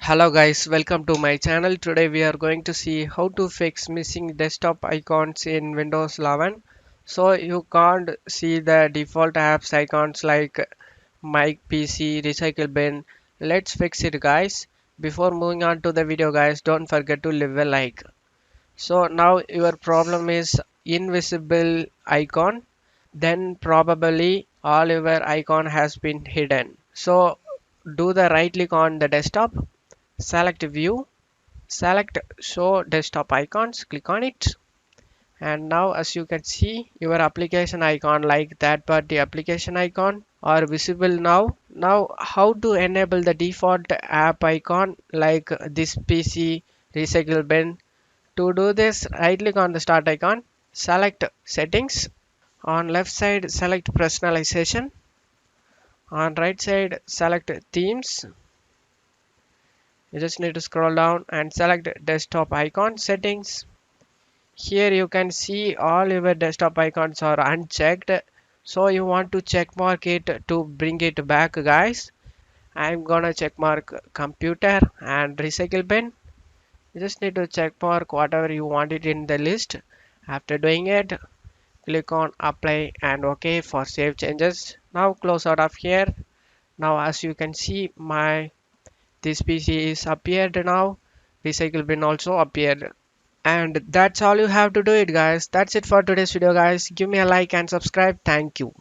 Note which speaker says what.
Speaker 1: Hello guys, welcome to my channel. Today we are going to see how to fix missing desktop icons in Windows 11. So you can't see the default apps icons like Mic PC, Recycle Bin. Let's fix it guys. Before moving on to the video guys, don't forget to leave a like. So now your problem is invisible icon, then probably all your icon has been hidden. So do the right click on the desktop, select view, select show desktop icons, click on it, and now as you can see your application icon like third party application icon are visible now. Now how to enable the default app icon like this PC recycle bin? To do this, right click on the start icon, select settings, on left side select personalization, on right side select themes. You just need to scroll down and select desktop icon settings. Here you can see all your desktop icons are unchecked, so you want to check mark it to bring it back guys. I'm gonna check mark computer and recycle bin. You just need to check mark whatever you want it in the list. After doing it, click on apply and OK for save changes. Now close out of here. Now as you can see my this PC is appeared now. Recycle bin also appeared. And that's all you have to do it guys. That's it for today's video guys. Give me a like and subscribe. Thank you.